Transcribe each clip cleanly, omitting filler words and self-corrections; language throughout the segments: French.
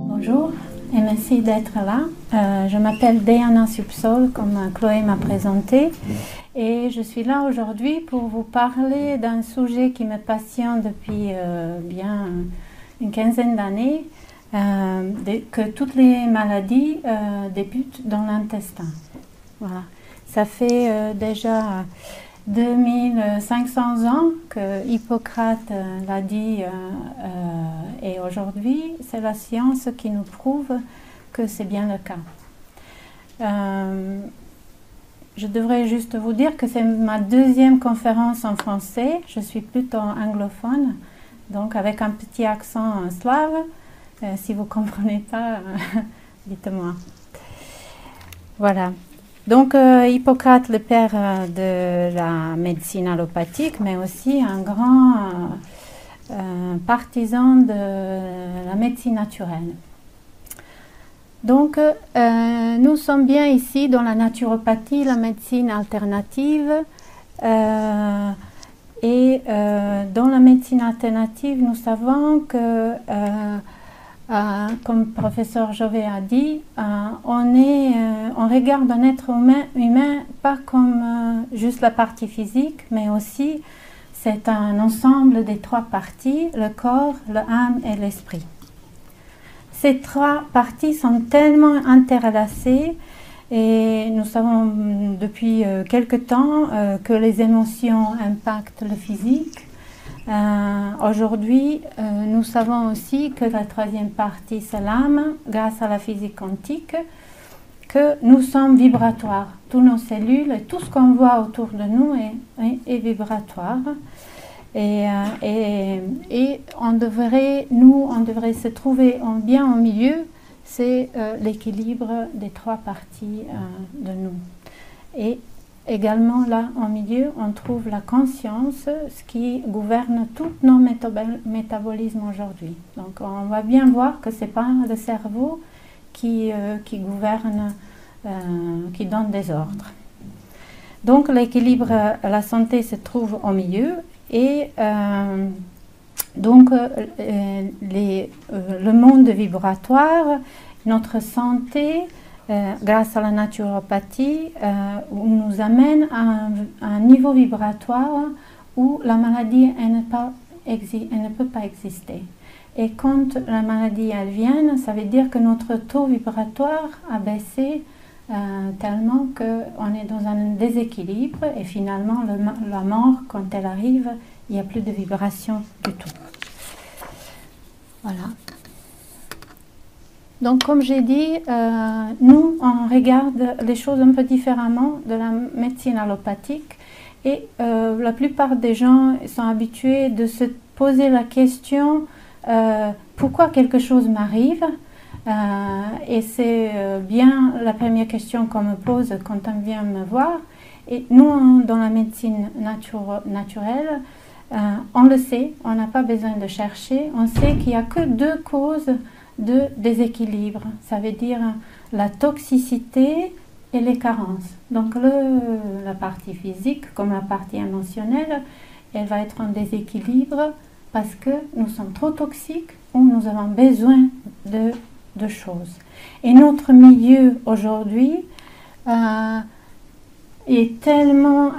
Bonjour et merci d'être là. Je m'appelle Diana Subsol, comme Chloé m'a présenté, et je suis là aujourd'hui pour vous parler d'un sujet qui me passionne depuis bien une quinzaine d'années, que toutes les maladies débutent dans l'intestin. Voilà. Ça fait déjà 2500 ans que Hippocrate l'a dit et aujourd'hui c'est la science qui nous prouve que c'est bien le cas. Je devrais juste vous dire que c'est ma deuxième conférence en français, je suis plutôt anglophone, donc avec un petit accent slave. Si vous ne comprenez pas, dites-moi. Voilà. Donc Hippocrate, le père de la médecine allopathique, mais aussi un grand partisan de la médecine naturelle. Donc nous sommes bien ici dans la naturopathie, la médecine alternative. Et dans la médecine alternative, nous savons que comme le professeur Jovet a dit, on regarde un être humain pas comme juste la partie physique, mais aussi c'est un ensemble des trois parties, le corps, l'âme et l'esprit. Ces trois parties sont tellement interlacées et nous savons depuis quelque temps que les émotions impactent le physique. Aujourd'hui, nous savons aussi que la troisième partie, c'est l'âme, grâce à la physique quantique, que nous sommes vibratoires. Toutes nos cellules et tout ce qu'on voit autour de nous est vibratoire. Et on devrait se trouver bien au milieu, c'est l'équilibre des trois parties de nous. Et également, là, en milieu, on trouve la conscience, ce qui gouverne tous nos métabolismes aujourd'hui. Donc, on va bien voir que ce n'est pas le cerveau qui gouverne, qui donne des ordres. Donc, l'équilibre, la santé se trouve au milieu et donc, le monde vibratoire, notre santé, grâce à la naturopathie, nous amène à un niveau vibratoire où la maladie elle ne peut pas exister. Et quand la maladie elle vient, ça veut dire que notre taux vibratoire a baissé tellement qu'on est dans un déséquilibre et finalement la mort, quand elle arrive, il n'y a plus de vibration du tout. Voilà. Donc, comme j'ai dit, nous, on regarde les choses un peu différemment de la médecine allopathique et la plupart des gens sont habitués de se poser la question pourquoi quelque chose m'arrive, et c'est bien la première question qu'on me pose quand on vient me voir. Et nous, dans la médecine naturelle, on le sait, on n'a pas besoin de chercher, on sait qu'il n'y a que deux causes de déséquilibre, ça veut dire la toxicité et les carences. Donc la partie physique comme la partie émotionnelle, elle va être en déséquilibre parce que nous sommes trop toxiques ou nous avons besoin de choses. Et notre milieu aujourd'hui est tellement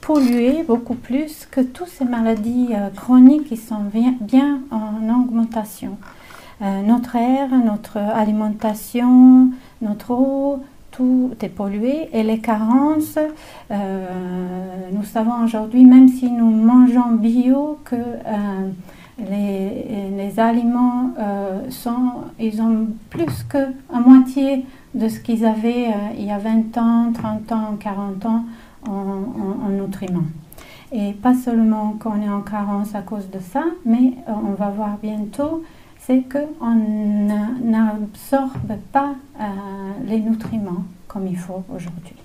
pollué, beaucoup plus, que toutes ces maladies chroniques qui sont bien en augmentation. Notre air, notre alimentation, notre eau, tout est pollué et les carences, nous savons aujourd'hui, même si nous mangeons bio, que les aliments ils ont plus que à moitié de ce qu'ils avaient il y a 20 ans, 30 ans, 40 ans en nutriments. Et pas seulement qu'on est en carence à cause de ça, mais on va voir bientôt, c'est qu'on n'absorbe pas les nutriments comme il faut aujourd'hui.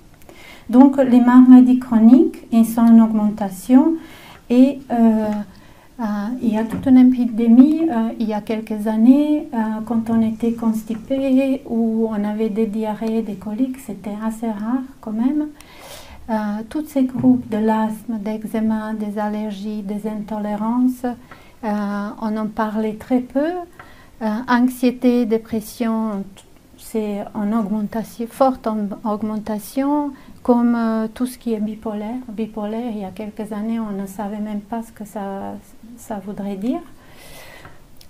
Donc les maladies chroniques, ils sont en augmentation et il y a toute une épidémie il y a quelques années, quand on était constipé ou on avait des diarrhées, des coliques, c'était assez rare quand même. tous ces groupes de l'asthme, d'eczéma, des allergies, des intolérances, on en parlait très peu. Anxiété, dépression, c'est en augmentation, forte augmentation, comme tout ce qui est bipolaire. Bipolaire, il y a quelques années, on ne savait même pas ce que ça voudrait dire.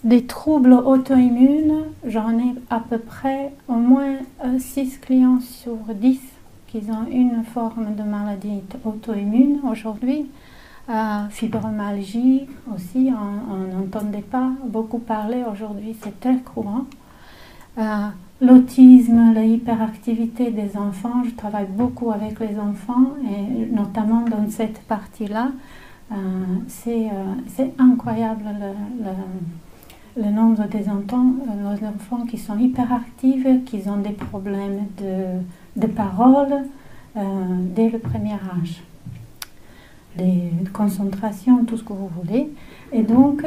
Des troubles auto-immunes, j'en ai à peu près au moins 6 clients sur 10 qui ont une forme de maladie auto-immune aujourd'hui. Fibromyalgie aussi, on n'entendait pas beaucoup parler, aujourd'hui c'est très courant. L'autisme, l'hyperactivité des enfants, je travaille beaucoup avec les enfants et notamment dans cette partie-là, c'est incroyable le nombre des enfants qui sont hyperactifs, qui ont des problèmes de parole dès le premier âge, de concentration, tout ce que vous voulez. Et donc,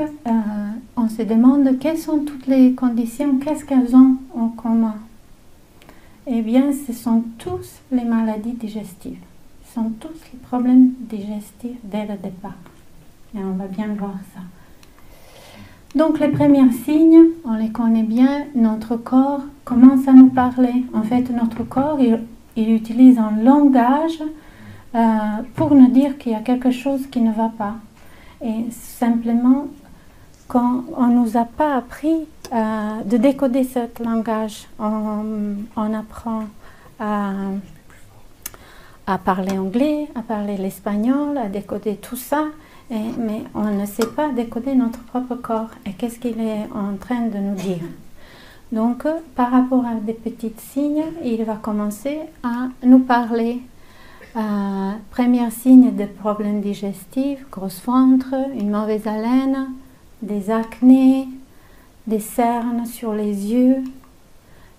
on se demande quelles sont toutes les conditions, qu'est-ce qu'elles ont en commun. Eh bien, ce sont tous les maladies digestives, ce sont tous les problèmes digestifs dès le départ. Et on va bien voir ça. Donc les premiers signes, on les connaît bien, notre corps commence à nous parler. En fait, notre corps, il utilise un langage pour nous dire qu'il y a quelque chose qui ne va pas. Et simplement, quand on ne nous a pas appris de décoder ce langage, on apprend à parler anglais, à parler l'espagnol, à décoder tout ça. Mais on ne sait pas décoder notre propre corps et qu'est-ce qu'il est en train de nous dire. Donc, par rapport à des petits signes, il va commencer à nous parler. Premier signe de problèmes digestifs, gros ventre, une mauvaise haleine, des acnés, des cernes sur les yeux,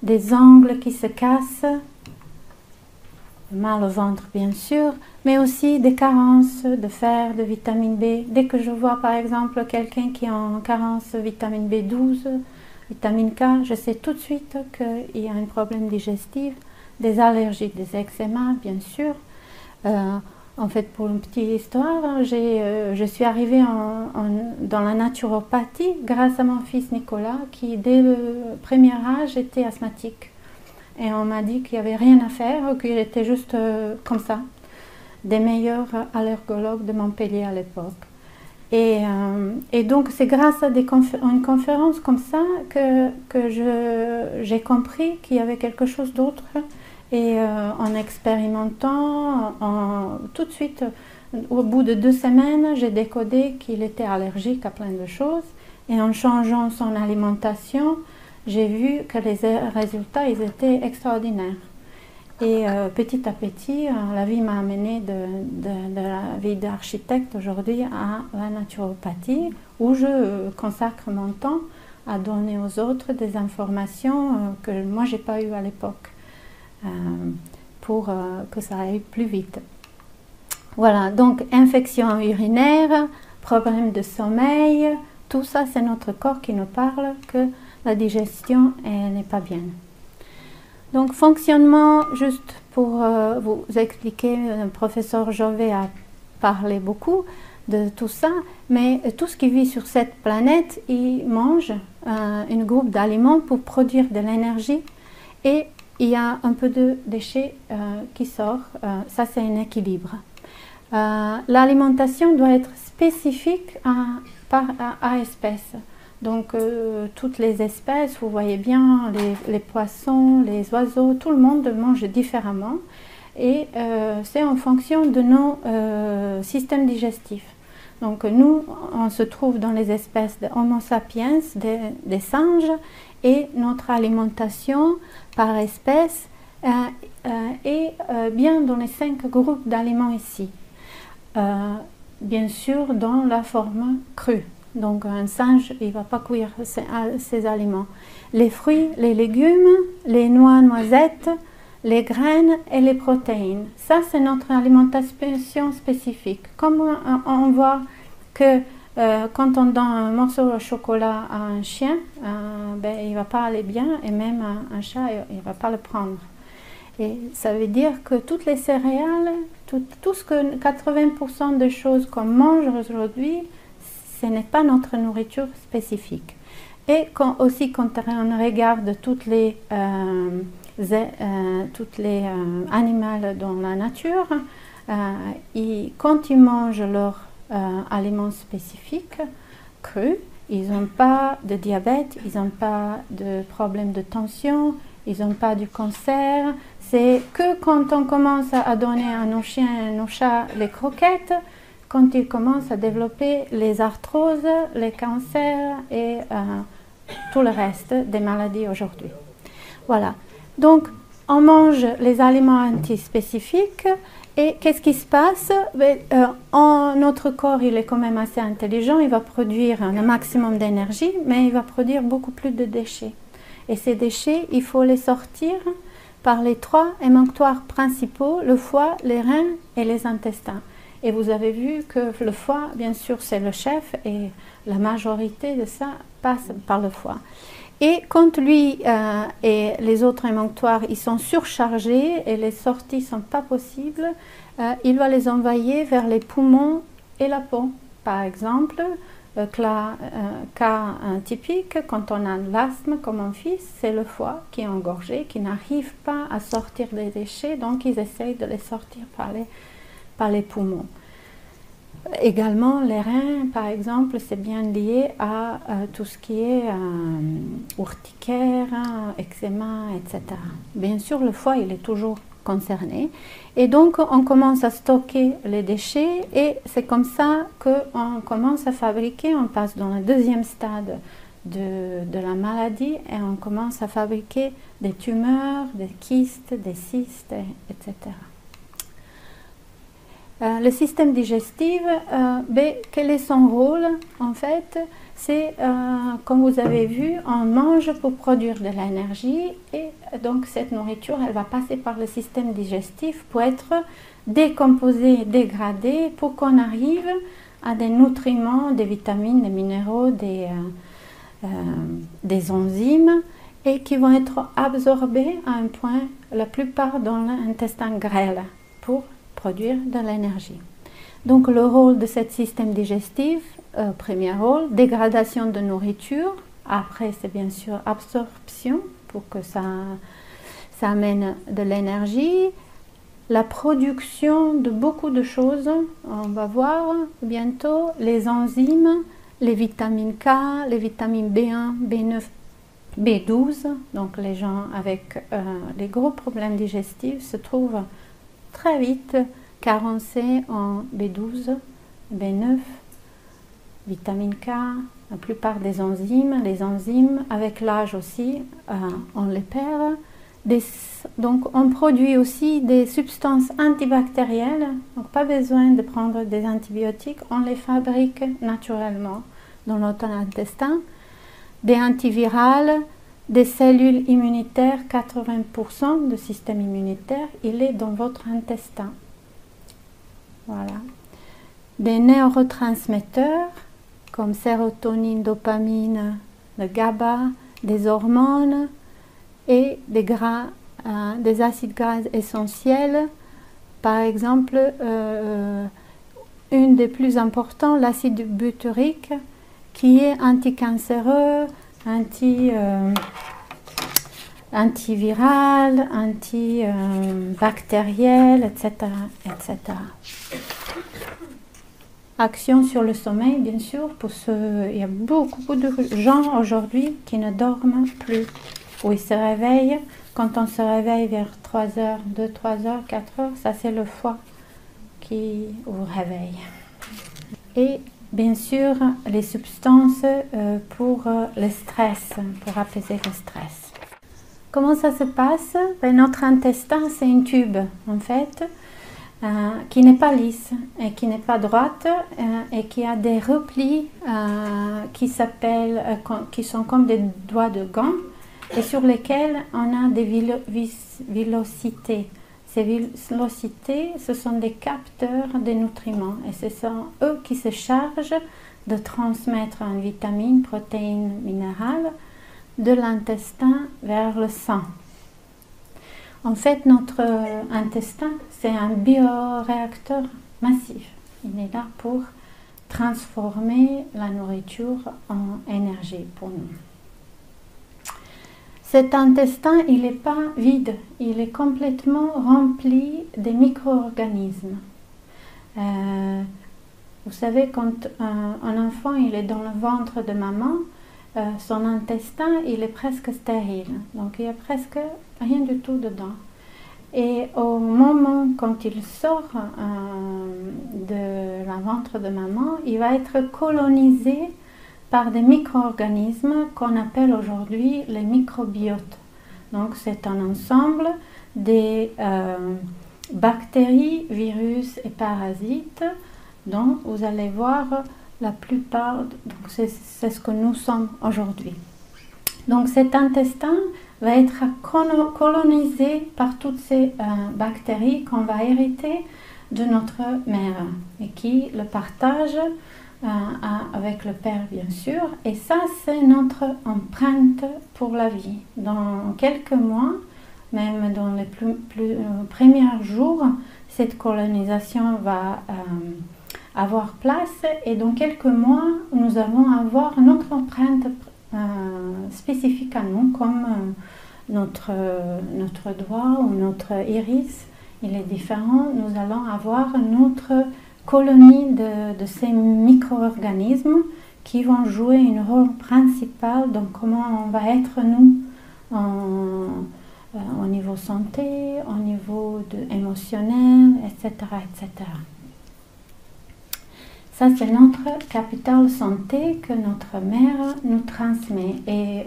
des ongles qui se cassent, mal au ventre bien sûr, mais aussi des carences de fer, de vitamine B. Dès que je vois par exemple quelqu'un qui a une carence de vitamine B12, vitamine K, je sais tout de suite qu'il y a un problème digestif, des allergies, des eczémas bien sûr. En fait, pour une petite histoire, je suis arrivée dans la naturopathie grâce à mon fils Nicolas qui dès le premier âge était asthmatique. Et on m'a dit qu'il n'y avait rien à faire, qu'il était juste comme ça, des meilleurs allergologues de Montpellier à l'époque. Et donc c'est grâce à une conférence comme ça que j'ai compris qu'il y avait quelque chose d'autre. Et en expérimentant, tout de suite, au bout de 2 semaines, j'ai décodé qu'il était allergique à plein de choses. Et en changeant son alimentation, j'ai vu que les résultats ils étaient extraordinaires. Et petit à petit, la vie m'a amené de la vie d'architecte aujourd'hui à la naturopathie, où je consacre mon temps à donner aux autres des informations que moi je n'ai pas eues à l'époque, pour que ça aille plus vite. Voilà, donc infection urinaire, problème de sommeil, tout ça c'est notre corps qui nous parle que la digestion n'est pas bien. Donc fonctionnement, juste pour vous expliquer, le professeur Jovet a parlé beaucoup de tout ça, mais tout ce qui vit sur cette planète, il mange un groupe d'aliments pour produire de l'énergie et il y a un peu de déchets qui sort, ça c'est un équilibre. L'alimentation doit être spécifique à espèce. Donc toutes les espèces, vous voyez bien, les poissons, les oiseaux, tout le monde mange différemment et c'est en fonction de nos systèmes digestifs. Donc nous, on se trouve dans les espèces de Homo sapiens, des singes, et notre alimentation par espèce est bien dans les 5 groupes d'aliments ici. Bien sûr dans la forme crue. Donc un singe, il ne va pas cuire ses aliments. Les fruits, les légumes, les noix, noisettes, les graines et les protéines. Ça, c'est notre alimentation spécifique. Comme on voit que quand on donne un morceau de chocolat à un chien, ben, il ne va pas aller bien, et même un chat, il ne va pas le prendre. Et ça veut dire que toutes les céréales, tout ce que 80% des choses qu'on mange aujourd'hui, ce n'est pas notre nourriture spécifique. Et aussi quand on regarde toutes les animaux dans la nature, quand ils mangent leurs aliments spécifiques, crus, ils n'ont pas de diabète, ils n'ont pas de problème de tension, ils n'ont pas du cancer. C'est que quand on commence à donner à nos chiens et à nos chats les croquettes, quand ils commencent à développer les arthroses, les cancers et tout le reste des maladies aujourd'hui. Voilà. Donc, on mange les aliments antispécifiques et qu'est-ce qui se passe? Notre corps, il est quand même assez intelligent, il va produire un maximum d'énergie, mais il va produire beaucoup plus de déchets. Et ces déchets, il faut les sortir par les 3 émonctoires principaux, le foie, les reins et les intestins. Et vous avez vu que le foie, bien sûr, c'est le chef et la majorité de ça passe par le foie. Et quand lui et les autres émonctoires, ils sont surchargés et les sorties ne sont pas possibles, il va les envoyer vers les poumons et la peau. Par exemple, cas typique, quand on a l'asthme comme mon fils, c'est le foie qui est engorgé, qui n'arrive pas à sortir les déchets, donc ils essayent de les sortir par les poumons. Également, les reins, par exemple, c'est bien lié à tout ce qui est urticaire, eczéma, etc. Bien sûr, le foie, il est toujours concerné. Et donc, on commence à stocker les déchets et c'est comme ça qu'on commence à fabriquer, on passe dans le 2e stade de la maladie et on commence à fabriquer des tumeurs, des kystes, des cystes, etc. Le système digestif, quel est son rôle? En fait, c'est, comme vous avez vu, on mange pour produire de l'énergie et donc cette nourriture, elle va passer par le système digestif pour être décomposée, dégradée, pour qu'on arrive à des nutriments, des vitamines, des minéraux, des enzymes et qui vont être absorbés à un point, la plupart dans l'intestin grêle, pour produire de l'énergie. Donc le rôle de ce système digestif, premier rôle, dégradation de nourriture, après c'est bien sûr absorption pour que ça amène de l'énergie, la production de beaucoup de choses, on va voir bientôt, les enzymes, les vitamines K, les vitamines B1, B9, B12, donc les gens avec les gros problèmes digestifs se trouvent très vite carencés en B12, B9, vitamine K, la plupart des enzymes. Les enzymes, avec l'âge aussi, on les perd. Donc on produit aussi des substances antibactérielles, donc pas besoin de prendre des antibiotiques, on les fabrique naturellement dans notre intestin. Des antivirales, des cellules immunitaires, 80% du système immunitaire, il est dans votre intestin. Voilà. Des neurotransmetteurs comme sérotonine, dopamine, le GABA, des hormones et des gras, des acides gras essentiels. Par exemple, une des plus importants, l'acide butyrique, qui est anticancéreux, antiviral, antibactériel, etc., etc. Action sur le sommeil, bien sûr, il y a beaucoup de gens aujourd'hui qui ne dorment plus, ou ils se réveillent. Quand on se réveille vers 3 heures, 2, 3 heures, 4 heures, ça c'est le foie qui vous réveille. Et bien sûr, les substances pour le stress, pour apaiser le stress. Comment ça se passe? Notre intestin, c'est une tube, en fait, qui n'est pas lisse et qui n'est pas droite et qui a des replis qui sont comme des doigts de gants et sur lesquels on a des villosités. Ces villosités, ce sont des capteurs des nutriments et ce sont eux qui se chargent de transmettre une vitamine, protéine, minérale de l'intestin vers le sang. En fait, notre intestin, c'est un bioréacteur massif. Il est là pour transformer la nourriture en énergie pour nous. Cet intestin, il n'est pas vide, il est complètement rempli de micro-organismes. Vous savez, quand un enfant il est dans le ventre de maman, son intestin il est presque stérile, donc il n'y a presque rien du tout dedans. Et au moment quand il sort de la ventre de maman, il va être colonisé par des micro-organismes qu'on appelle aujourd'hui les microbiotes. Donc c'est un ensemble des bactéries, virus et parasites dont vous allez voir la plupart, c'est ce que nous sommes aujourd'hui. Donc cet intestin va être colonisé par toutes ces bactéries qu'on va hériter de notre mère et qui le partagent avec le père bien sûr. Et ça c'est notre empreinte pour la vie. Dans quelques mois, même dans les premiers jours, cette colonisation va avoir place et dans quelques mois, nous allons avoir notre empreinte spécifique à nous, comme notre doigt ou notre iris, il est différent. Nous allons avoir notre colonie de ces micro-organismes qui vont jouer un rôle principal dans comment on va être nous au niveau santé, au niveau émotionnel, etc., etc. Ça, c'est notre capital santé que notre mère nous transmet. Et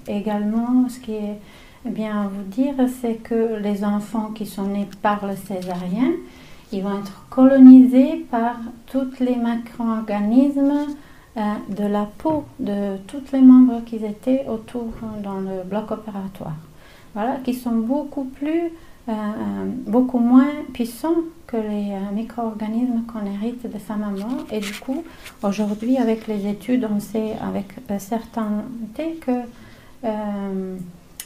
également, ce qui est bien à vous dire, c'est que les enfants qui sont nés par le césarien, ils vont être colonisés par tous les micro-organismes de la peau de tous les membres qui étaient autour dans le bloc opératoire. Voilà, qui sont beaucoup moins puissants que les micro-organismes qu'on hérite de sa maman. Et du coup, aujourd'hui, avec les études, on sait avec certainté que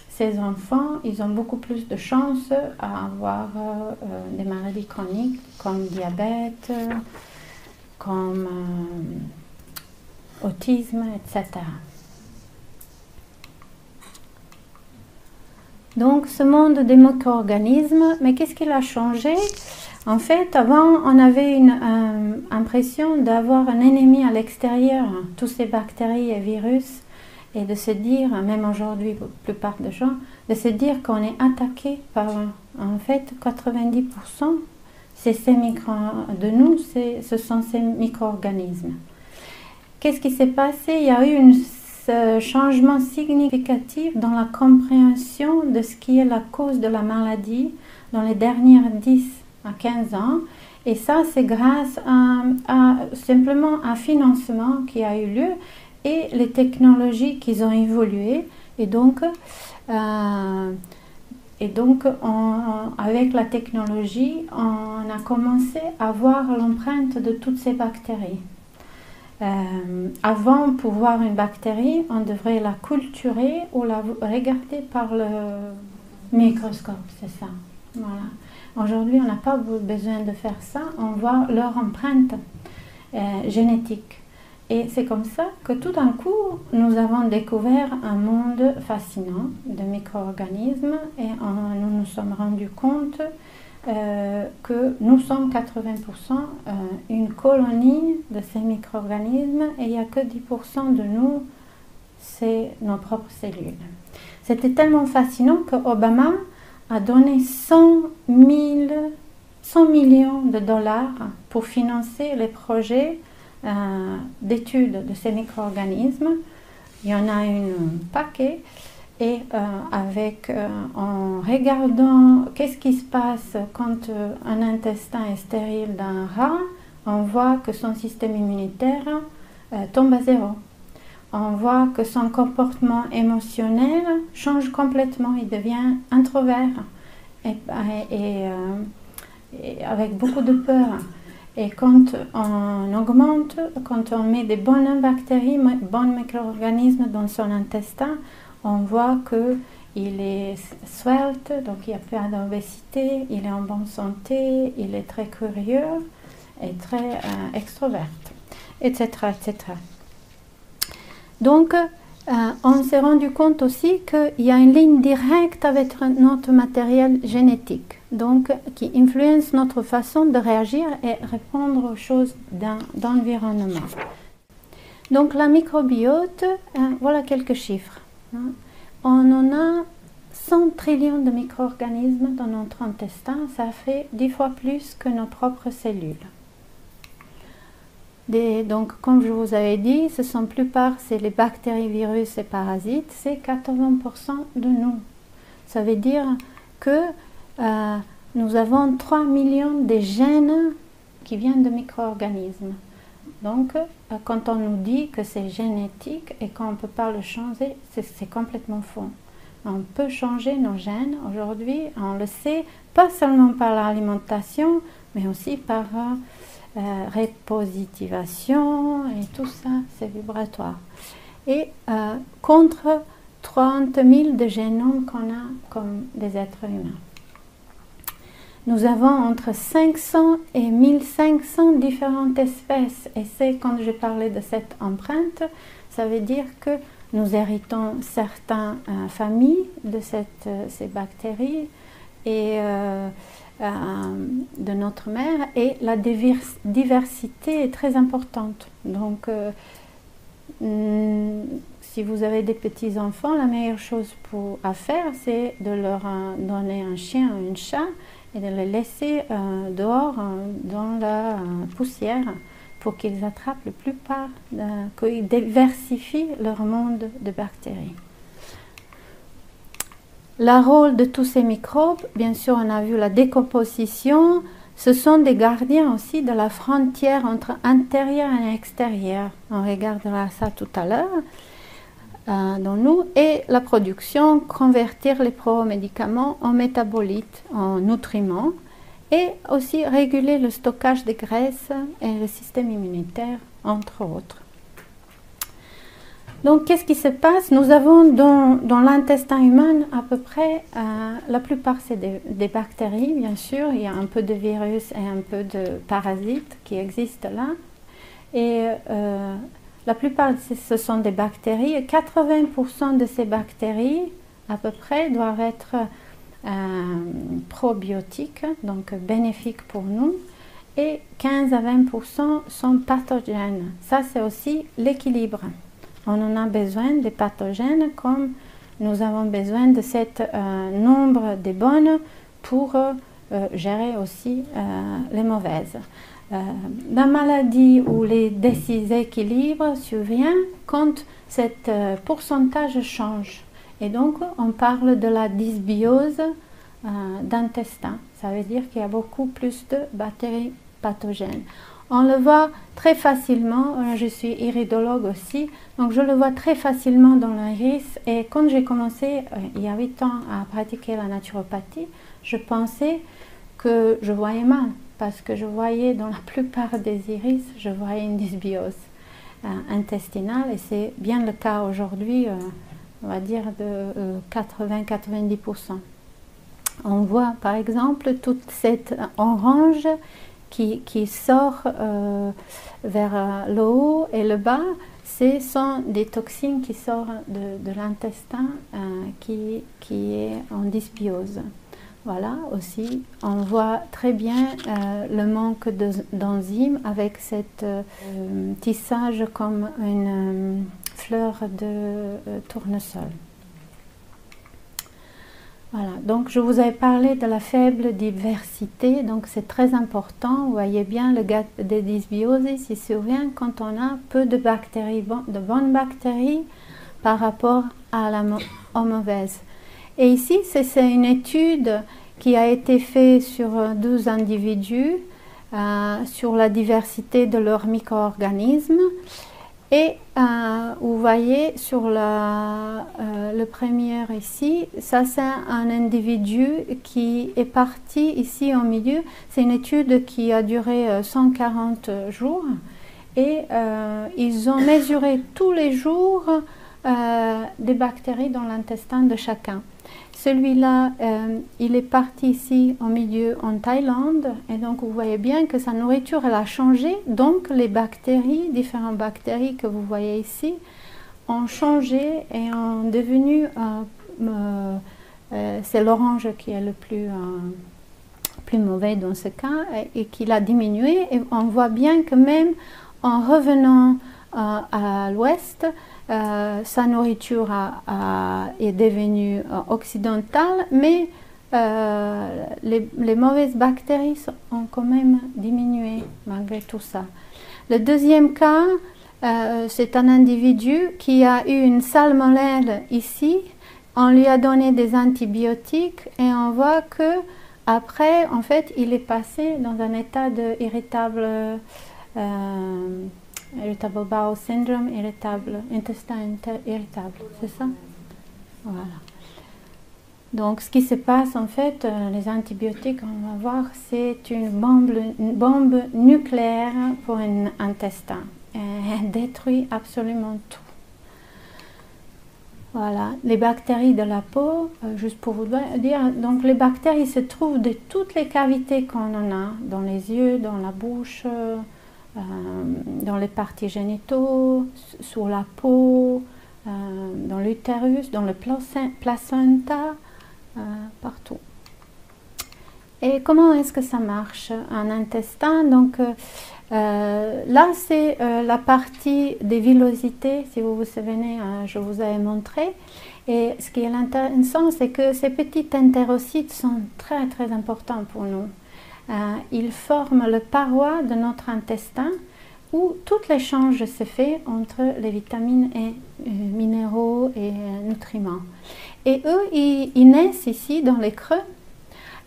ces enfants, ils ont beaucoup plus de chances à avoir des maladies chroniques comme diabète, comme autisme, etc. Donc ce monde des micro-organismes, mais qu'est-ce qu'il a changé? En fait, avant, on avait une impression d'avoir un ennemi à l'extérieur, tous ces bactéries et virus, et de se dire, même aujourd'hui, la plupart des gens, de se dire qu'on est attaqué par, en fait, 90% de nous, ce sont ces micro-organismes. Qu'est-ce qui s'est passé? Il y a eu un changement significatif dans la compréhension de ce qui est la cause de la maladie dans les dernières 10 à 15 ans. Et ça, c'est grâce à simplement un financement qui a eu lieu et les technologies qui ont évolué. Et donc avec la technologie, on a commencé à voir l'empreinte de toutes ces bactéries. Avant, pour voir une bactérie, on devrait la culturer ou la regarder par le microscope, c'est ça. Voilà. Aujourd'hui, on n'a pas besoin de faire ça, on voit leur empreinte génétique. Et c'est comme ça que tout d'un coup, nous avons découvert un monde fascinant de micro-organismes et nous nous sommes rendus compte que nous sommes 80% une colonie de ces micro-organismes et il n'y a que 10% de nous, c'est nos propres cellules. C'était tellement fascinant que Obama a donné 100 millions de dollars pour financer les projets d'études de ces micro-organismes. Il y en a un paquet. Et en regardant qu'est-ce qui se passe quand un intestin est stérile d'un rat, on voit que son système immunitaire tombe à zéro. On voit que son comportement émotionnel change complètement, il devient introvert et avec beaucoup de peur. Et quand on augmente, quand on met des bonnes bactéries, bons micro-organismes dans son intestin, on voit il est svelte, donc il n'y a pas d'obésité, il est en bonne santé, il est très curieux et très extroverte, etc., etc. Donc, on s'est rendu compte aussi qu'il y a une ligne directe avec notre matériel génétique, donc qui influence notre façon de réagir et répondre aux choses d'environnement. Donc la microbiote, voilà quelques chiffres. On en a 100 trillions de micro-organismes dans notre intestin, ça fait 10 fois plus que nos propres cellules. Donc, comme je vous avais dit, plupart, c'est les bactéries, virus et parasites, c'est 80% de nous. Ça veut dire que nous avons 3 millions de gènes qui viennent de micro-organismes. Donc, quand on nous dit que c'est génétique et qu'on ne peut pas le changer, c'est complètement faux. On peut changer nos gènes aujourd'hui, on le sait, pas seulement par l'alimentation, mais aussi par repositivation et tout ça, c'est vibratoire. Et contre 30 000 de génomes qu'on a comme des êtres humains. Nous avons entre 500 et 1500 différentes espèces. Et c'est quand je parlais de cette empreinte, ça veut dire que nous héritons certaines familles de ces bactéries et de notre mère, et la diversité est très importante. Donc, si vous avez des petits-enfants, la meilleure chose à faire, c'est de leur donner un chien ou un chat et de les laisser dehors dans la poussière pour qu'ils attrapent la plupart, qu'ils diversifient leur monde de bactéries. Le rôle de tous ces microbes, bien sûr, on a vu la décomposition, ce sont des gardiens aussi de la frontière entre intérieur et extérieur. On regardera ça tout à l'heure dans nous. Et la production, convertir les pro-médicaments en métabolites, en nutriments, et aussi réguler le stockage des graisses et le système immunitaire, entre autres. Donc, qu'est-ce qui se passe? Nous avons dans l'intestin humain à peu près, la plupart c'est des bactéries, bien sûr, il y a un peu de virus et un peu de parasites qui existent là. Et la plupart, ce sont des bactéries, et 80% de ces bactéries, à peu près, doivent être probiotiques, donc bénéfiques pour nous, et 15 à 20% sont pathogènes. Ça, c'est aussi l'équilibre. On en a besoin des pathogènes comme nous avons besoin de ce nombre de bonnes pour gérer aussi les mauvaises. La maladie ou les déséquilibres surviennent quand ce pourcentage change. Et donc, on parle de la dysbiose d'intestin. Ça veut dire qu'il y a beaucoup plus de bactéries pathogènes. On le voit très facilement, je suis iridologue aussi, donc je le vois très facilement dans l'iris. Et quand j'ai commencé, il y a 8 ans, à pratiquer la naturopathie, je pensais que je voyais mal, parce que je voyais dans la plupart des iris, je voyais une dysbiose intestinale, et c'est bien le cas aujourd'hui, on va dire de 80-90%. On voit par exemple toute cette orange qui sort vers le haut et le bas. Ce sont des toxines qui sortent de l'intestin qui est en dysbiose. Voilà, aussi, on voit très bien le manque d'enzymes avec cet tissage comme une fleur de tournesol. Voilà, donc je vous avais parlé de la faible diversité, donc c'est très important. Vous voyez bien le gap de dysbiose, il survient quand on a peu de bactéries, de bonnes bactéries par rapport aux mauvaises. Et ici, c'est une étude qui a été faite sur 12 individus, sur la diversité de leurs micro-organismes. Et vous voyez sur le premier ici, ça c'est un individu qui est parti ici au milieu. C'est une étude qui a duré 140 jours et ils ont mesuré tous les jours des bactéries dans l'intestin de chacun. Celui-là, il est parti ici au milieu en Thaïlande, et donc vous voyez bien que sa nourriture elle a changé, donc les bactéries, différentes bactéries que vous voyez ici, ont changé et ont devenu, c'est l'orange qui est le plus mauvais dans ce cas, et qu'il a diminué, et on voit bien que même en revenant à l'ouest, sa nourriture est devenue occidentale, mais les mauvaises bactéries ont quand même diminué malgré tout ça. Le deuxième cas, c'est un individu qui a eu une salmonelle ici. On lui a donné des antibiotiques et on voit que après, en fait, il est passé dans un état de irritable bowel syndrome, intestin irritable, c'est ça? Voilà. Donc, ce qui se passe, en fait, les antibiotiques, on va voir, c'est une bombe nucléaire pour un intestin. Elle détruit absolument tout. Voilà, les bactéries de la peau, juste pour vous dire, donc les bactéries se trouvent de toutes les cavités qu'on en a, dans les yeux, dans la bouche, dans les parties génitaux, sur la peau, dans l'utérus, dans le placenta, partout. Et comment est-ce que ça marche un intestin? Donc là c'est la partie des villosités, si vous vous souvenez, je vous avais montré. Et ce qui est intéressant, c'est que ces petits entérocytes sont très très importants pour nous. Ils forment le paroi de notre intestin où tout l'échange se fait entre les vitamines et minéraux et nutriments. Et eux, ils naissent ici dans les creux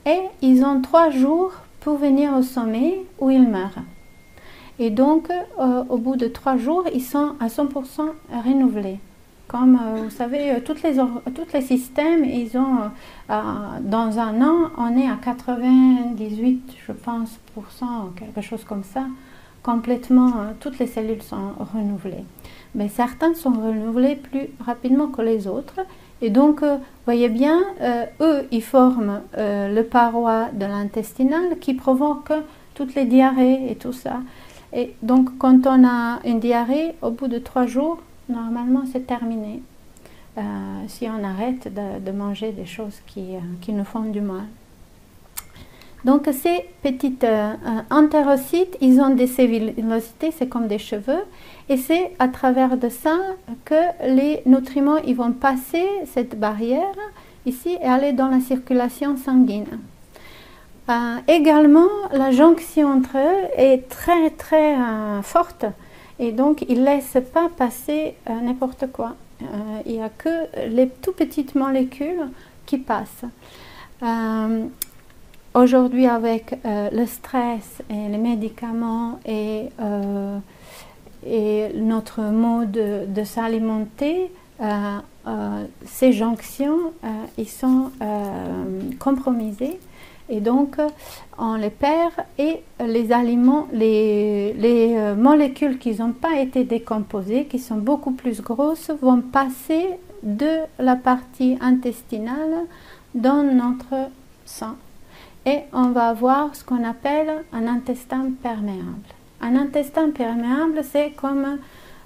et ils ont 3 jours pour venir au sommet où ils meurent. Et donc, au bout de 3 jours, ils sont à 100% renouvelés. Comme vous savez, tous les systèmes, ils ont, dans un an, on est à 98, je pense, quelque chose comme ça. Complètement, toutes les cellules sont renouvelées. Mais certains sont renouvelés plus rapidement que les autres. Et donc, vous voyez bien, eux, ils forment le paroi de l'intestinal qui provoque toutes les diarrhées et tout ça. Et donc, quand on a une diarrhée, au bout de 3 jours, normalement, c'est terminé. Si on arrête de manger des choses qui nous font du mal. Donc, ces petites entérocytes, ils ont des villosités, c'est comme des cheveux. Et c'est à travers de ça que les nutriments ils vont passer cette barrière ici et aller dans la circulation sanguine. Également, la jonction entre eux est très très forte et donc ils ne laissent pas passer n'importe quoi. Il n'y a que les tout petites molécules qui passent. Aujourd'hui, avec le stress et les médicaments et notre mode de s'alimenter, ces jonctions ils sont compromisées et donc on les perd et les aliments, les molécules qui n'ont pas été décomposées, qui sont beaucoup plus grosses, vont passer de la partie intestinale dans notre sang. Et on va avoir ce qu'on appelle un intestin perméable. Un intestin perméable, c'est comme le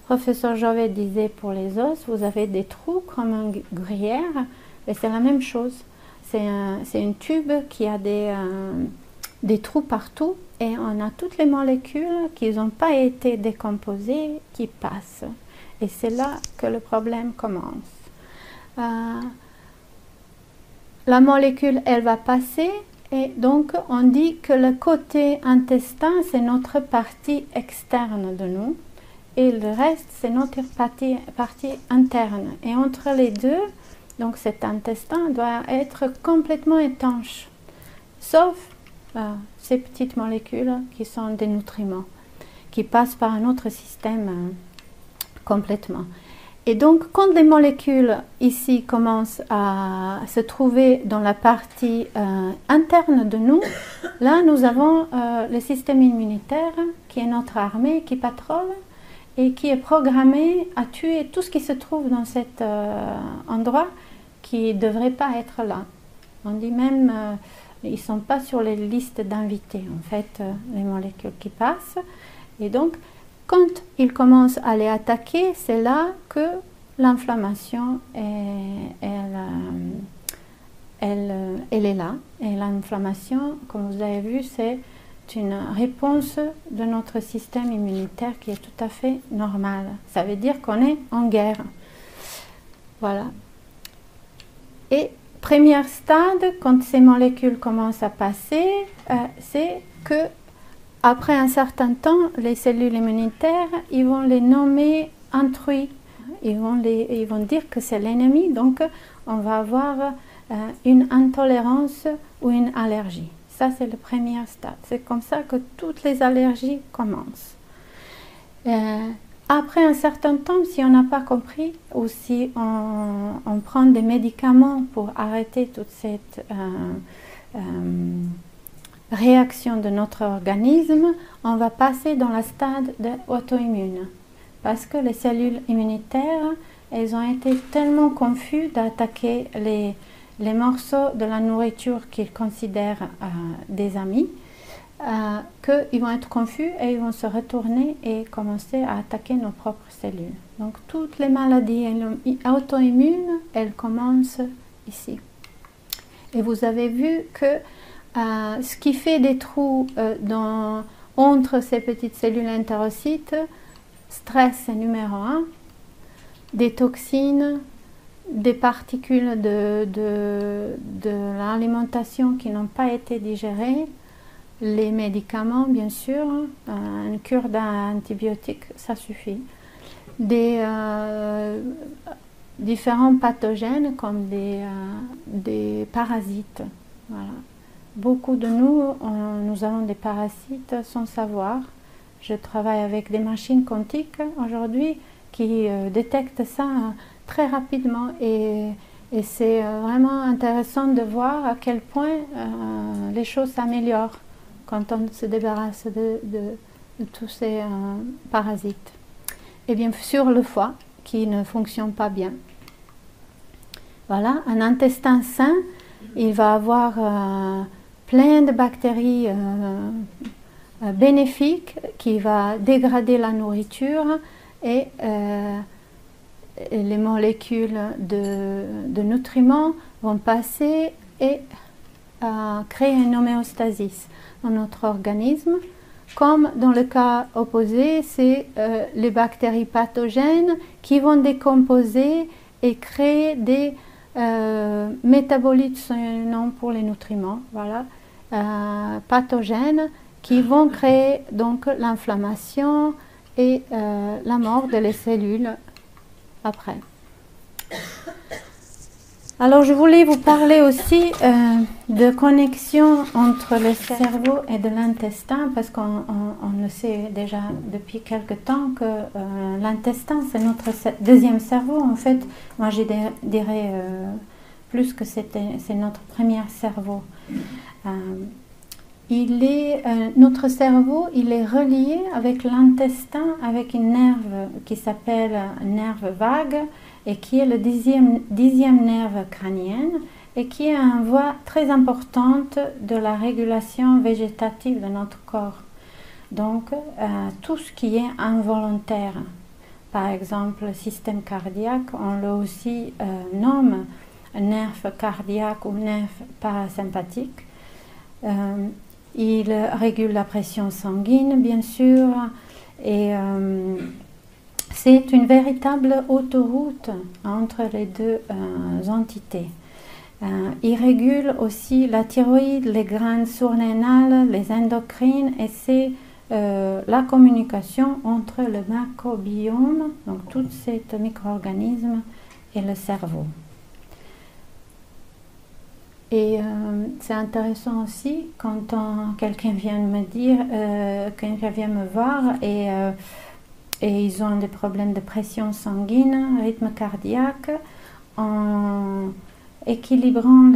professeur Jovet disait pour les os, vous avez des trous comme une gruyère, et c'est la même chose. C'est une tube qui a des trous partout, et on a toutes les molécules qui n'ont pas été décomposées qui passent. Et c'est là que le problème commence. La molécule, elle va passer. Et donc, on dit que le côté intestin, c'est notre partie externe de nous. Et le reste, c'est notre partie interne. Et entre les deux, donc cet intestin doit être complètement étanche. Sauf ces petites molécules qui sont des nutriments, qui passent par un autre système complètement. Et donc, quand les molécules ici commencent à se trouver dans la partie interne de nous, là, nous avons le système immunitaire qui est notre armée, qui patrouille et qui est programmé à tuer tout ce qui se trouve dans cet endroit qui ne devraient pas être là. On dit même ils ne sont pas sur les listes d'invités, en fait, les molécules qui passent. Et donc, quand ils commencent à les attaquer, c'est là que l'inflammation elle est là. Et l'inflammation, comme vous avez vu, c'est une réponse de notre système immunitaire qui est tout à fait normale. Ça veut dire qu'on est en guerre. Voilà. Et premier stade, quand ces molécules commencent à passer, c'est que après un certain temps, les cellules immunitaires, ils vont les nommer intrus. Ils vont dire que c'est l'ennemi, donc on va avoir une intolérance ou une allergie. Ça, c'est le premier stade. C'est comme ça que toutes les allergies commencent. Après un certain temps, si on n'a pas compris, ou si on prend des médicaments pour arrêter toute cette réaction de notre organisme, on va passer dans le stade de auto-immune. Parce que les cellules immunitaires, elles ont été tellement confuses d'attaquer les morceaux de la nourriture qu'ils considèrent des amis, qu'ils vont être confus et ils vont se retourner et commencer à attaquer nos propres cellules. Donc toutes les maladies auto-immunes, elles commencent ici. Et vous avez vu que ce qui fait des trous entre ces petites cellules entérocytes, stress c'est numéro 1, des toxines, des particules de l'alimentation qui n'ont pas été digérées, les médicaments bien sûr, une cure d'antibiotiques ça suffit, des différents pathogènes comme des parasites. Voilà. Beaucoup de nous avons des parasites sans savoir. Je travaille avec des machines quantiques aujourd'hui qui détectent ça très rapidement et c'est vraiment intéressant de voir à quel point les choses s'améliorent quand on se débarrasse de tous ces parasites. Et bien sûr le foie qui ne fonctionne pas bien. Voilà, un intestin sain, il va avoir plein de bactéries bénéfiques qui va dégrader la nourriture et les molécules de nutriments vont passer et créer une homéostasis dans notre organisme. Comme dans le cas opposé, c'est les bactéries pathogènes qui vont décomposer et créer des métabolites, c'est un nom pour les nutriments, voilà, pathogènes qui vont créer donc l'inflammation et la mort des cellules après. Alors je voulais vous parler aussi de connexion entre le cerveau et de l'intestin parce qu'on le sait déjà depuis quelque temps que l'intestin c'est notre deuxième cerveau. En fait, moi je dirais plus que c'est notre premier cerveau. Notre cerveau, il est relié avec l'intestin, avec une nerve qui s'appelle nerve vague et qui est le dixième nerve crânien et qui est une voie très importante de la régulation végétative de notre corps. Donc, tout ce qui est involontaire, par exemple le système cardiaque, on le aussi nomme nerf cardiaque ou nerf parasympathique. Il régule la pression sanguine, bien sûr, et c'est une véritable autoroute entre les deux entités. Il régule aussi la thyroïde, les glandes surrénales, les endocrines, et c'est la communication entre le microbiome, donc tous ces micro-organismes, et le cerveau. Et c'est intéressant aussi quand quelqu'un vient me dire, quelqu'un vient me voir et ils ont des problèmes de pression sanguine, rythme cardiaque, en équilibrant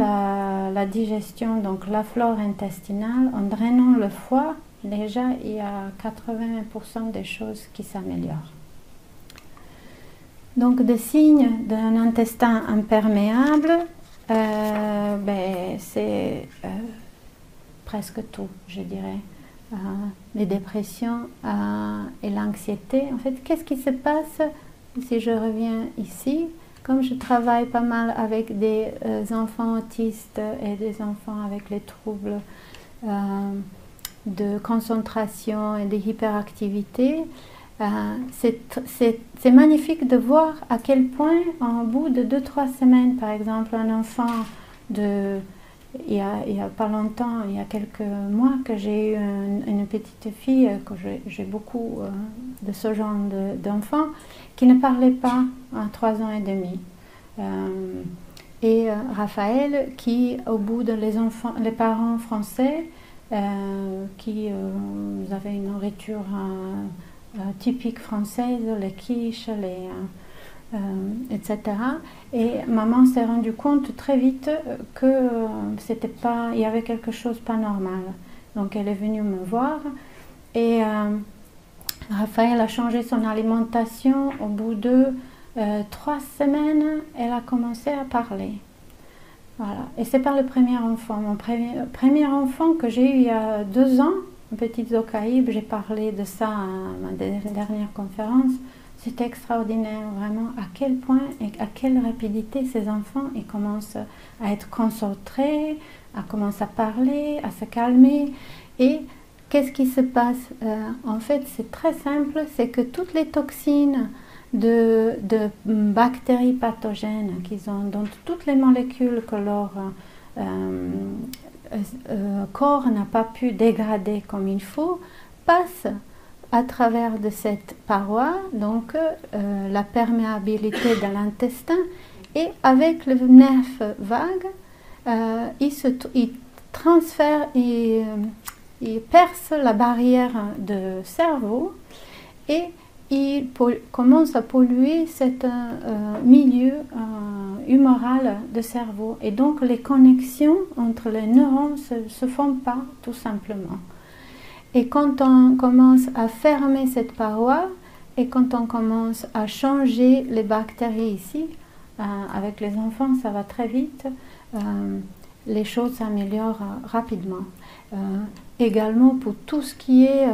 la digestion, donc la flore intestinale, en drainant le foie, déjà il y a 80% des choses qui s'améliorent. Donc, des signes d'un intestin imperméable, c'est presque tout, je dirais. Les dépressions et l'anxiété. En fait, qu'est-ce qui se passe si je reviens ici? Comme je travaille pas mal avec des enfants autistes et des enfants avec les troubles de concentration et de hyperactivité, c'est magnifique de voir à quel point, au bout de 2-3 semaines, par exemple, un enfant il y a pas longtemps, il y a quelques mois, que j'ai eu une petite fille, que j'ai beaucoup de ce genre d'enfants, qui ne parlait pas à 3 ans et demi. Et Raphaël, qui, au bout de les parents français, qui avaient une nourriture typique française, les quiches, etc. Et maman s'est rendue compte très vite que il y avait quelque chose pas normal. Donc elle est venue me voir et Raphaël a changé son alimentation. Au bout de 3 semaines, elle a commencé à parler. Voilà. Et c'est pas le premier enfant. Mon premier enfant que j'ai eu il y a 2 ans, Petite Zocaïbe, j'ai parlé de ça à ma dernière conférence. C'était extraordinaire, vraiment, à quel point et à quelle rapidité ces enfants ils commencent à être concentrés, à commencer à parler, à se calmer. Et qu'est-ce qui se passe? En fait, c'est très simple, c'est que toutes les toxines de bactéries pathogènes qu'ils ont, donc toutes les molécules que leur corps n'a pas pu dégrader comme il faut, passent à travers de cette paroi, donc la perméabilité de l'intestin, et avec le nerf vague, il transfère, il perce la barrière de cerveau et il commence à polluer cet milieu humoral de cerveau. Et donc les connexions entre les neurones se font pas, tout simplement. Et quand on commence à fermer cette paroi et quand on commence à changer les bactéries ici, avec les enfants ça va très vite, les choses s'améliorent rapidement. Également pour tout ce qui est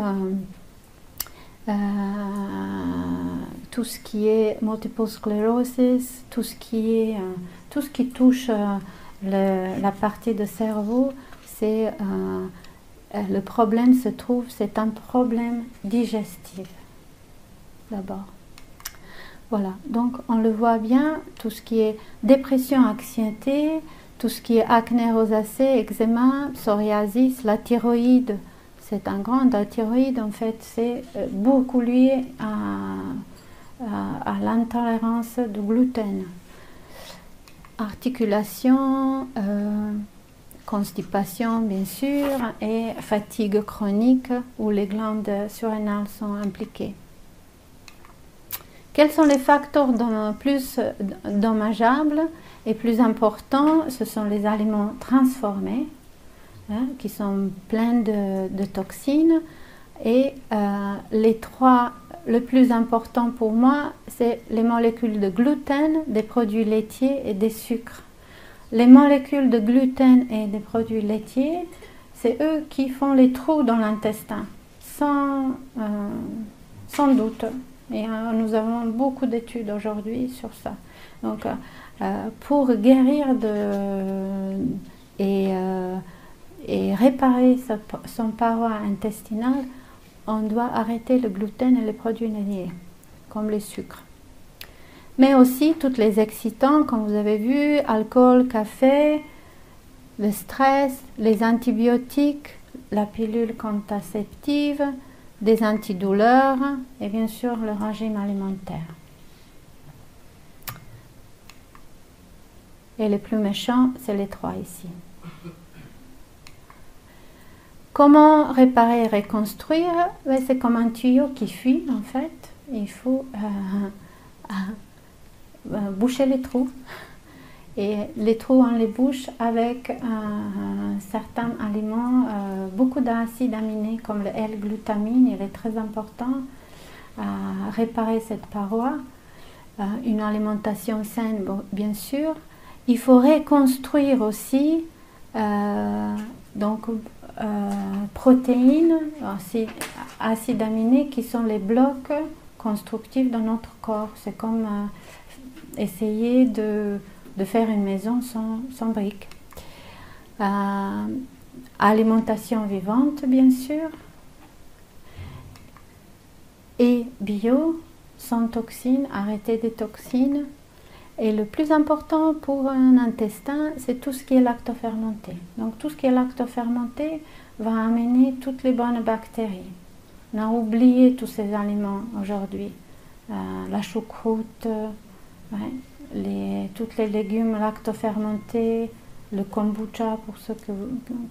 multiple sclerosis, tout ce qui touche la partie de cerveau, c'est le problème se trouve, c'est un problème digestif d'abord. Voilà, donc on le voit bien, tout ce qui est dépression, anxiété, tout ce qui est acné rosacée, eczéma, psoriasis, la thyroïde, c'est un grand. La thyroïde, en fait, c'est beaucoup lié à l'intolérance du gluten. Articulation, constipation, bien sûr, et fatigue chronique où les glandes surrénales sont impliquées. Quels sont les facteurs plus dommageables et plus importants? Ce sont les aliments transformés, qui sont pleins de toxines. Et le plus important pour moi, c'est les molécules de gluten, des produits laitiers et des sucres. Les molécules de gluten et des produits laitiers, c'est eux qui font les trous dans l'intestin, sans doute. Et nous avons beaucoup d'études aujourd'hui sur ça. Donc, pour guérir et réparer son paroi intestinale, on doit arrêter le gluten et les produits laitiers, comme les sucres. Mais aussi tous les excitants, comme vous avez vu, alcool, café, le stress, les antibiotiques, la pilule contraceptive, des antidouleurs et bien sûr le régime alimentaire. Et les plus méchants, c'est les 3 ici. Comment réparer et reconstruire? C'est comme un tuyau qui fuit en fait. Il faut boucher les trous. Et les trous, on les bouche avec certains aliments, beaucoup d'acides aminés comme le L-glutamine. Il est très important à réparer cette paroi. une alimentation saine, bon, bien sûr. Il faut reconstruire aussi donc, protéines, acides aminés qui sont les blocs constructifs dans notre corps. C'est comme essayer de faire une maison sans briques. Alimentation vivante, bien sûr, et bio, sans toxines, arrêter des toxines. Et le plus important pour un intestin, c'est tout ce qui est lactofermenté. Donc tout ce qui est lactofermenté va amener toutes les bonnes bactéries. On a oublié tous ces aliments aujourd'hui. La choucroute, tous les légumes lactofermentés, le kombucha pour ceux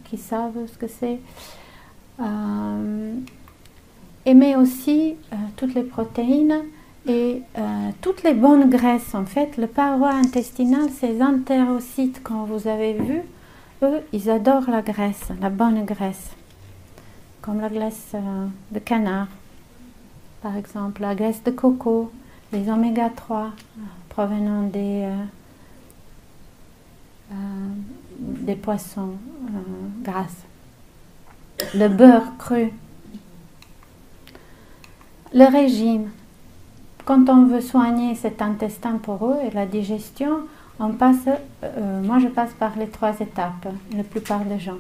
qui savent ce que c'est. Mais aussi toutes les protéines et toutes les bonnes graisses. En fait, le paroi intestinal, ces entérocytes quand vous avez vu, eux, ils adorent la graisse, la bonne graisse. Comme la graisse de canard, par exemple, la graisse de coco, les oméga 3 provenant des poissons grasses, le beurre cru, le régime. Quand on veut soigner cet intestin poreux et la digestion, on passe, moi je passe par les 3 étapes, la plupart des gens.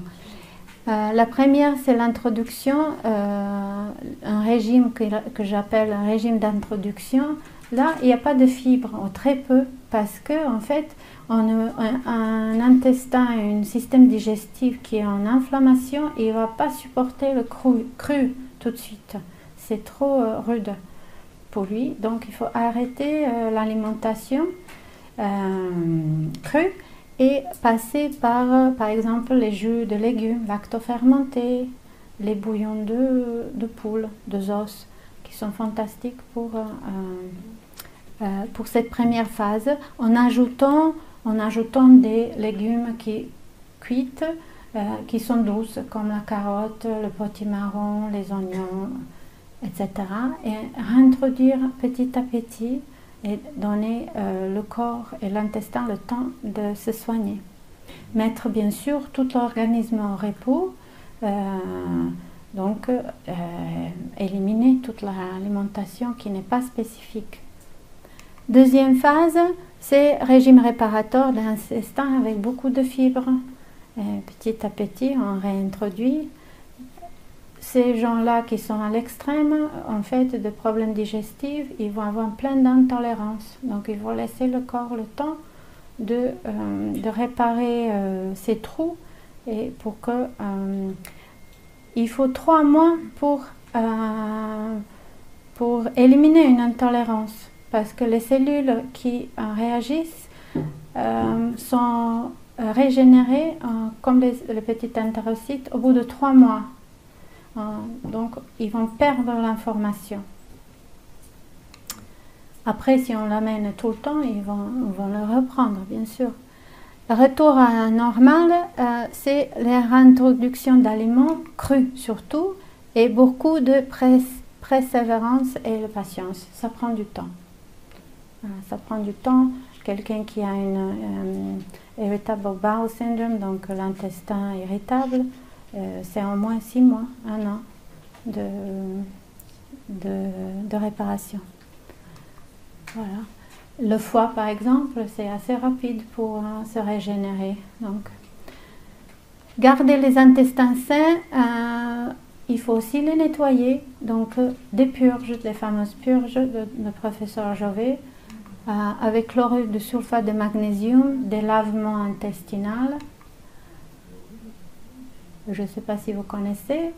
La première, c'est l'introduction, un régime que j'appelle un régime d'introduction. Là, il n'y a pas de fibres, ou très peu, parce que en fait, un intestin et un système digestif qui est en inflammation, il ne va pas supporter le cru tout de suite. C'est trop rude pour lui, donc il faut arrêter l'alimentation crue et passer par exemple les jus de légumes lactofermentés, les bouillons de poule, de os, qui sont fantastiques pour cette première phase, en ajoutant des légumes cuits qui sont douces, comme la carotte, le potimarron, les oignons, etc. Et réintroduire petit à petit et donner le corps et l'intestin le temps de se soigner. Mettre bien sûr tout l'organisme au repos, donc éliminer toute l'alimentation qui n'est pas spécifique. Deuxième phase, c'est régime réparateur de l'intestin avec beaucoup de fibres. Et petit à petit, on réintroduit. Ces gens-là qui sont à l'extrême, en fait, de problèmes digestifs, ils vont avoir plein d'intolérances. Donc, il faut laisser le corps le temps de réparer ces trous. Et pour que, il faut 3 mois pour éliminer une intolérance. Parce que les cellules qui réagissent sont régénérées comme les petits entérocytes au bout de 3 mois. Donc, ils vont perdre l'information. Après, si on l'amène tout le temps, ils vont le reprendre, bien sûr. Le retour à la normale, c'est la réintroduction d'aliments crus surtout, et beaucoup de persévérance et de patience. Ça prend du temps. Ça prend du temps. Quelqu'un qui a une irritable bowel syndrome, donc l'intestin irritable, c'est au moins 6 mois, 1 an de réparation. Voilà. Le foie, par exemple, c'est assez rapide pour se régénérer. Donc, garder les intestins sains, il faut aussi les nettoyer. Donc, des purges, les fameuses purges de professeur Jovet, avec chlorure de sulfate de magnésium, des lavements intestinaux. Je ne sais pas si vous connaissez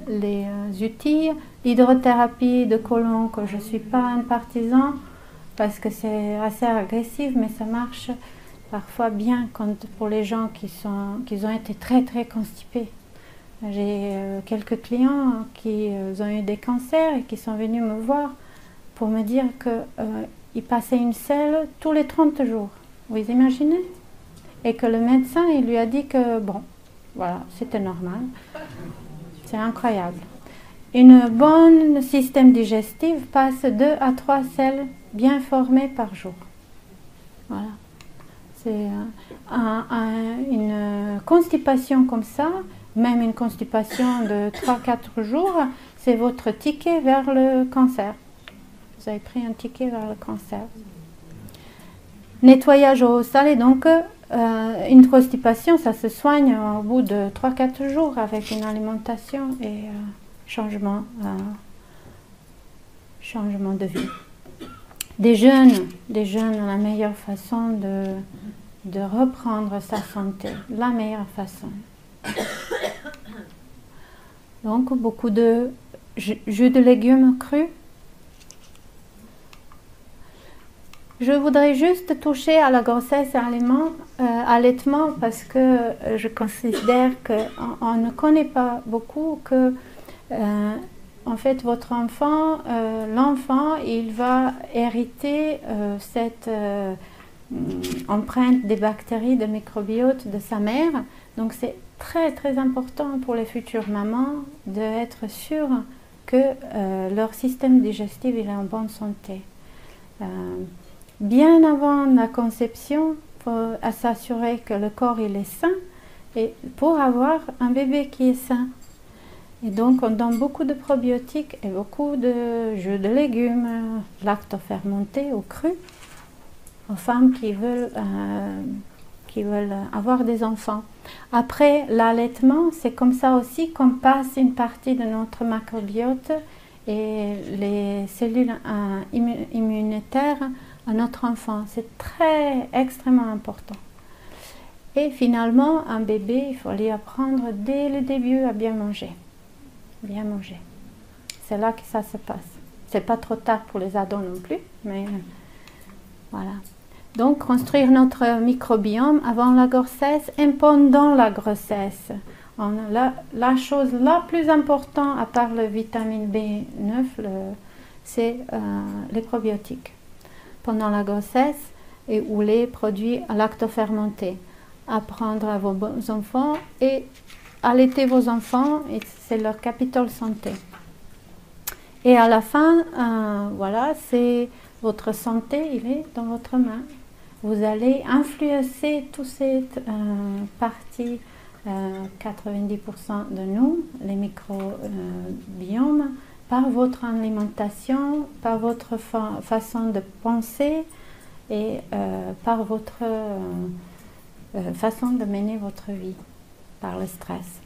les outils, l'hydrothérapie de côlon, que je ne suis pas un partisan parce que c'est assez agressif, mais ça marche parfois bien pour les gens qui ont été très très constipés. J'ai quelques clients qui ont eu des cancers et qui sont venus me voir pour me dire qu'ils passaient une selle tous les 30 jours. Vous imaginez? Et que le médecin il lui a dit que bon, voilà, c'était normal. C'est incroyable. une bonne système digestif passe 2 à 3 selles bien formées par jour. Voilà. C'est une constipation comme ça, même une constipation de 3-4 jours, c'est votre ticket vers le cancer. Vous avez pris un ticket vers le cancer. Nettoyage au salé, donc une constipation, ça se soigne au bout de 3-4 jours avec une alimentation et changement de vie. Des jeunes, la meilleure façon de reprendre sa santé, la meilleure façon. Donc beaucoup de jus de légumes crus. Je voudrais juste toucher à la grossesse et allaitement parce que je considère qu'on ne connaît pas beaucoup que en fait votre enfant, l'enfant, il va hériter cette empreinte des bactéries, de microbiote de sa mère. Donc c'est très très important pour les futures mamans d'être sûres que leur système digestif il est en bonne santé. Bien avant la conception, il faut s'assurer que le corps il est sain et pour avoir un bébé qui est sain. Et donc on donne beaucoup de probiotiques et beaucoup de jus de légumes, lactofermentés ou crus aux femmes qui veulent avoir des enfants. Après l'allaitement, c'est comme ça aussi qu'on passe une partie de notre microbiote et les cellules immunitaires à notre enfant. C'est extrêmement important. Et finalement, un bébé, il faut lui apprendre dès le début à bien manger. Bien manger. C'est là que ça se passe. C'est pas trop tard pour les ados non plus, mais voilà. Donc, construire notre microbiome avant la grossesse et pendant la grossesse. La chose la plus importante, à part la vitamine B9, c'est les probiotiques. Pendant la grossesse ou les produits lactofermentés. Apprendre à vos enfants et allaiter vos enfants, c'est leur capital santé. Et à la fin, voilà, c'est votre santé, il est dans votre main. Vous allez influencer toute cette partie, 90% de nous, les microbiomes, par votre alimentation, par votre façon de penser et par votre façon de mener votre vie, par le stress.